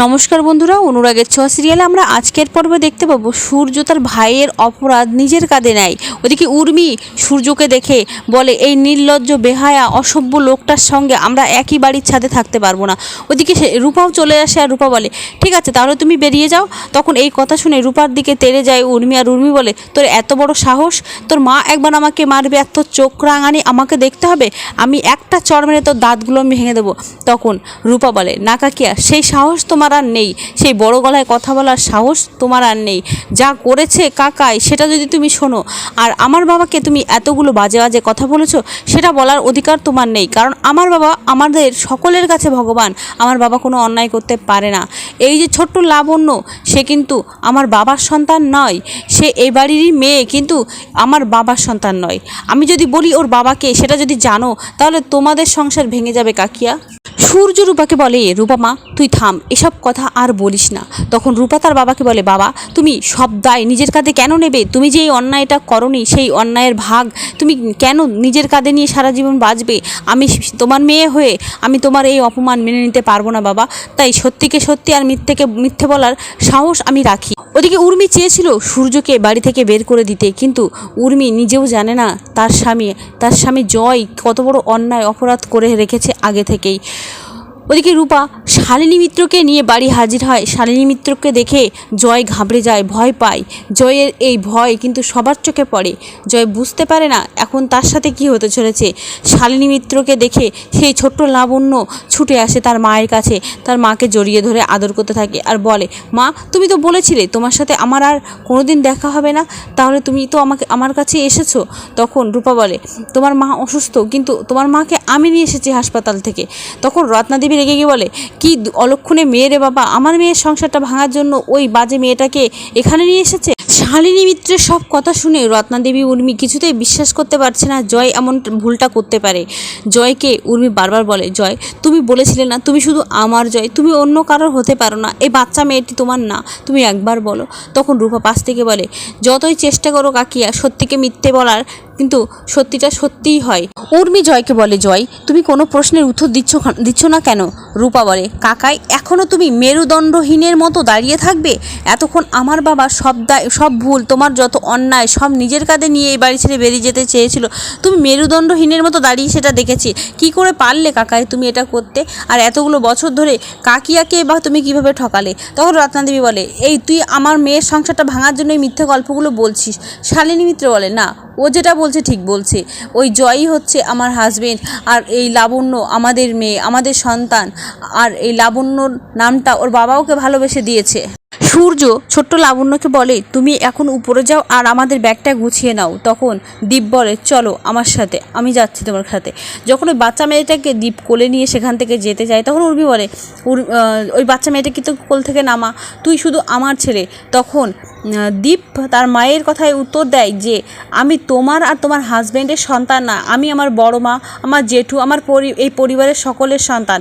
নমস্কার বন্ধুরা, অনুরাগের ছোঁয়া সিরিয়ালে আমরা আজকের পর্বে দেখতে পাবো সূর্য তার ভাইয়ের অপরাধ নিজের কাঁধে নেয়। ওদিকে উর্মি সূর্যকে দেখে বলে, এই নির্লজ্জ বেহায়া অসভ্য লোকটার সঙ্গে আমরা একই বাড়ির ছাদে থাকতে পারবো না। ওদিকে রূপাও চলে আসে আর রূপা বলে, ঠিক আছে তাহলে তুমি বেরিয়ে যাও। তখন এই কথা শুনে রূপার দিকে তেড়ে যায় উর্মি, আর উর্মি বলে, তোর এত বড় সাহস, তোর মা একবার আমাকে মারবে আর তোর চোখ রাঙানি আমাকে দেখতে হবে? আমি একটা চড় মেরে তোর দাঁতগুলো আমি ভেঙে দেবো। তখন রূপা বলে, না কাকিয়া, সেই সাহস তোমার আর নেই, সেই বড় গলায় কথা বলার সাহস তোমার আর নেই। যা করেছে কাকাই সেটা যদি তুমি শোনো, আর আমার বাবাকে তুমি এতগুলো বাজে বাজে কথা বলেছো, সেটা বলার অধিকার তোমার নেই। কারণ আমার বাবা আমাদের সকলের কাছে ভগবান, আমার বাবা কোনো অন্যায় করতে পারে না। এই যে ছোট্ট লাবণ্য, সে কিন্তু আমার বাবার সন্তান নয়, সে এই বাড়িরই মেয়ে, কিন্তু আমার বাবার সন্তান নয়। আমি যদি বলি ওর বাবাকে, সেটা যদি জানো, তাহলে তোমাদের সংসার ভেঙে যাবে কাকিয়া। সূর্য রূপাকে বলে, রূপা মা তুই থাম, এসব কথা আর বলিস না। তখন রূপা তার বাবাকে বলে, বাবা তুমি সব দায় নিজের কাঁধে কেন নেবে? তুমি যে এই অন্যায়টা করনি, সেই অন্যায়ের ভাগ তুমি কেন নিজের কাঁধে নিয়ে সারা জীবন বাঁচবে? আমি তোমার মেয়ে হয়ে আমি তোমার এই অপমান মেনে নিতে পারবো না বাবা। তাই সত্যিকে সত্যি আর মিথ্যেকে মিথ্যে বলার সাহস আমি রাখি। ওদিকে উর্মি চেয়েছিল সূর্যকে বাড়ি থেকে বের করে দিতে, কিন্তু উর্মি নিজেও জানে না তার স্বামী জয় কত বড় অন্যায় অপরাধ করে রেখেছে আগে থেকেই। ওদিকে রূপা শালিনী মিত্রকে নিয়ে বাড়ি হাজির হয়। শালিনী মিত্রকে দেখে জয় ঘাবড়ে যায়, ভয় পায়। জয়ের এই ভয় কিন্তু সবার চোখে পড়ে। জয় বুঝতে পারে না এখন তার সাথে কি হতে চলেছে। শালিনী মিত্রকে দেখে সেই ছোট্ট লাবণ্য ছুটে আসে তার মায়ের কাছে, তার মাকে জড়িয়ে ধরে আদর করতে থাকে আর বলে, মা তুমি তো বলেছিলে তোমার সাথে আমার আর কোনোদিন দেখা হবে না, তাহলে তুমি তো আমার কাছে এসেছো। তখন রূপা বলে, তোমার মা অসুস্থ, কিন্তু তোমার মাকে আমি নিয়ে এসেছি হাসপাতাল থেকে। তখন রত্নাদেবী রেগে গিয়ে বলে, কি অলক্ষণে মেয়ে রে বাবা, আমার মেয়ের সংসারটা ভাঙার জন্য ওই বাজে মেয়েটাকে এখানে নিয়ে এসেছে। শালিনী মিত্রের সব কথা শুনে রত্নাদেবী উর্মি কিছুতেই বিশ্বাস করতে পারছে না জয় এমন ভুলটা করতে পারে। জয়কে উর্মি বারবার বলে, জয় তুমি বলেছিলে না তুমি শুধু আমার জয়, তুমি অন্য কারোর হতে পারো না, এই বাচ্চা মেয়েটি তোমার না, তুমি একবার বলো। তখন রূপা পাশ থেকে বলে, যতই চেষ্টা করো কাকিয়া সত্যিকে মিথ্যে বলার, কিন্তু সত্যিটা সত্যিই হয়। উর্মি জয়কে বলে, জয় তুমি কোনো প্রশ্নের উত্তর দিচ্ছ না কেন? রূপা বলে, কাকাই এখনও তুমি মেরুদণ্ডহীনের মতো দাঁড়িয়ে থাকবে? এতক্ষণ আমার বাবা সব ভুল, তোমার যত অন্যায় সব নিজের কাঁধে নিয়ে এই বাড়ি ছেড়ে বেরিয়ে যেতে চেয়েছিল, তুমি মেরুদণ্ডহীনের মতো দাঁড়িয়ে সেটা দেখেছি। কি করে পারলে কাকাই তুমি এটা করতে? আর এতগুলো বছর ধরে কাকিয়াকে বা তুমি কিভাবে ঠকালে? তখন রত্নাদেবী বলে, এই তুই আমার মেয়ের সংসারটা ভাঙার জন্য এই মিথ্যে গল্পগুলো বলছিস। শালিনী মিত্র বলে, না ও যেটা বলছে ঠিক বলছে, ওই জয়ই হচ্ছে আমার হাজবেন্ড, আর এই লাবণ্য আমাদের মেয়ে, আমাদের সন্তান, আর এই লাবণ্যর নামটা ওর বাবা ওকে ভালোবেসে দিয়েছে। সূর্য ছোট্ট লাবণ্যকে বলে, তুমি এখন উপরে যাও আর আমাদের ব্যাগটা গুছিয়ে নাও। তখন দীপ বলে, চলো আমার সাথে, আমি যাচ্ছি তোমার সাথে। যখন ওই বাচ্চা মেয়েটাকে দীপ কোলে নিয়ে সেখান থেকে যেতে যায়, তখন উর্মি বলে, ওই বাচ্চা মেয়েটাকে তো কোল থেকে নামা, তুই শুধু আমার ছেলে। তখন দীপ তার মায়ের কথায় উত্তর দেয় যে, আমি তোমার আর তোমার হাজব্যান্ডের সন্তান না, আমি আমার বড় মা, আমার জেঠু, আমার এই পরিবারের সকলের সন্তান।